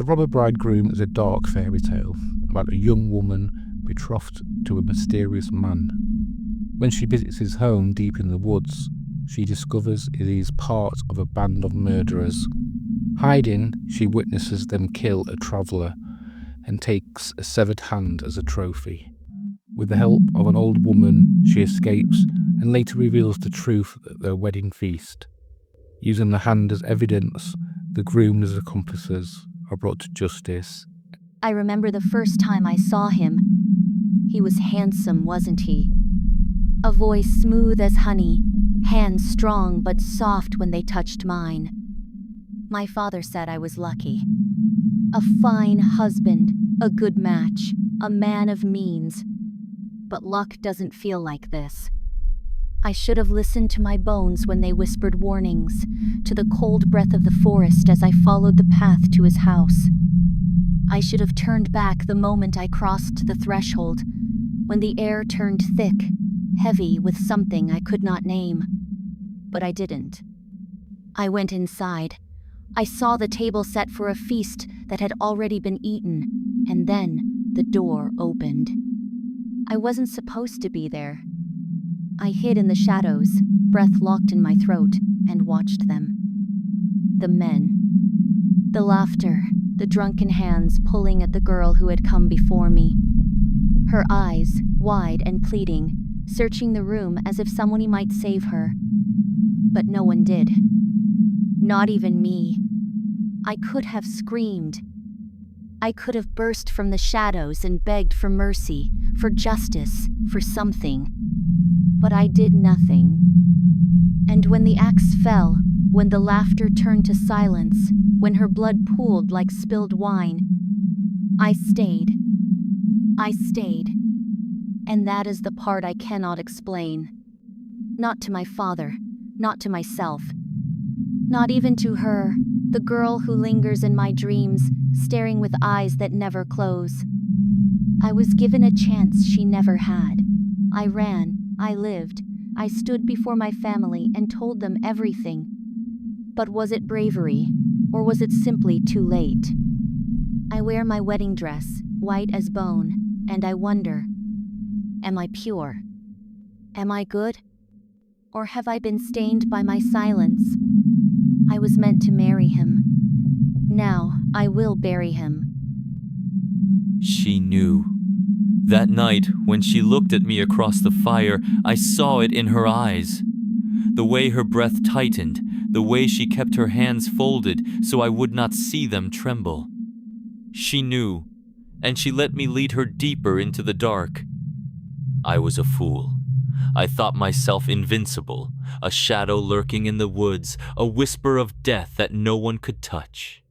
The Robber Bridegroom is a dark fairy tale about a young woman betrothed to a mysterious man. When she visits his home deep in the woods, she discovers it is part of a band of murderers. Hiding, she witnesses them kill a traveller and takes a severed hand as a trophy. With the help of an old woman, she escapes and later reveals the truth at their wedding feast. Using the hand as evidence, the groom's accomplices are brought to justice. I remember the first time I saw him. He was handsome, wasn't he? A voice smooth as honey, hands strong but soft when they touched mine. My father said I was lucky. A fine husband, a good match, a man of means. But luck doesn't feel like this. I should have listened to my bones when they whispered warnings, to the cold breath of the forest as I followed the path to his house. I should have turned back the moment I crossed the threshold, when the air turned thick, heavy with something I could not name. But I didn't. I went inside. I saw the table set for a feast that had already been eaten, and then the door opened. I wasn't supposed to be there. I hid in the shadows, breath locked in my throat, and watched them. The men. The laughter, the drunken hands pulling at the girl who had come before me. Her eyes, wide and pleading, searching the room as if someone might save her. But no one did. Not even me. I could have screamed. I could have burst from the shadows and begged for mercy, for justice, for something. But I did nothing. And when the axe fell, when the laughter turned to silence, when her blood pooled like spilled wine, I stayed. I stayed. And that is the part I cannot explain. Not to my father, not to myself. Not even to her, the girl who lingers in my dreams, staring with eyes that never close. I was given a chance she never had. I ran, I lived, I stood before my family and told them everything. But was it bravery, or was it simply too late? I wear my wedding dress, white as bone, and I wonder, am I pure? Am I good? Or have I been stained by my silence? I was meant to marry him. Now I will bury him. She knew. That night, when she looked at me across the fire, I saw it in her eyes. The way her breath tightened, the way she kept her hands folded so I would not see them tremble. She knew, and she let me lead her deeper into the dark. I was a fool. I thought myself invincible, a shadow lurking in the woods, a whisper of death that no one could touch.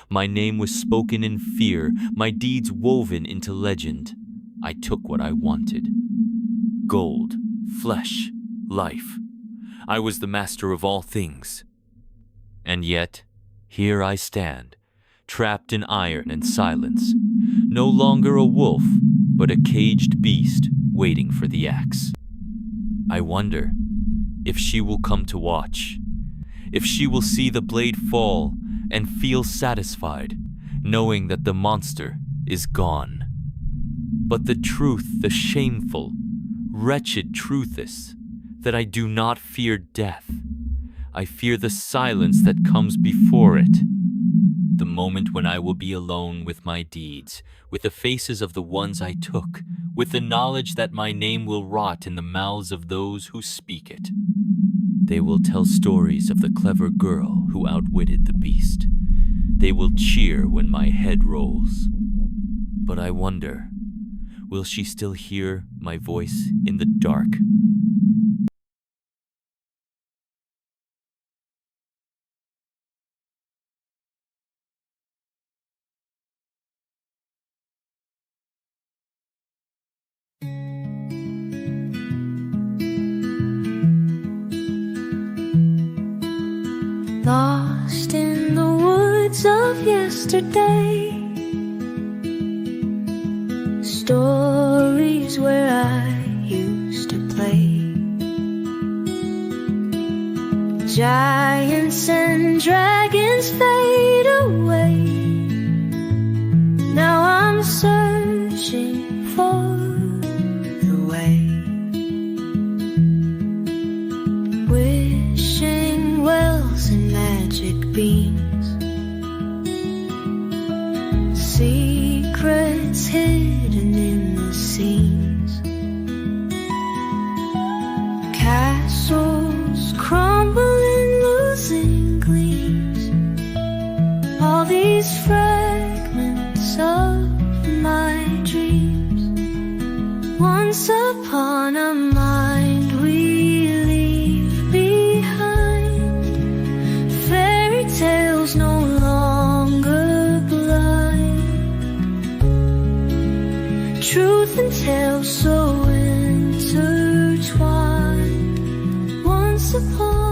My name was spoken in fear, my deeds woven into legend. I took what I wanted. Gold, flesh, life. I was the master of all things. And yet, here I stand, trapped in iron and silence, no longer a wolf, but a caged beast waiting for the axe. I wonder if she will come to watch, if she will see the blade fall and feel satisfied, knowing that the monster is gone. But the truth, the shameful, wretched truth is that I do not fear death. I fear the silence that comes before it. The moment when I will be alone with my deeds, with the faces of the ones I took, with the knowledge that my name will rot in the mouths of those who speak it. They will tell stories of the clever girl who outwitted the beast. They will cheer when my head rolls. But I wonder, will she still hear my voice in the dark? Lost in the woods of yesterday, stories where I used to play. Giants and dragons fade away, searching for the way, wishing wells and magic beams, secrets hidden in the seams, castles crumbling, losing gleams, all these fragments of my dreams. Once upon a mind we leave behind, fairy tales no longer blind, truth and tales so intertwined. Once upon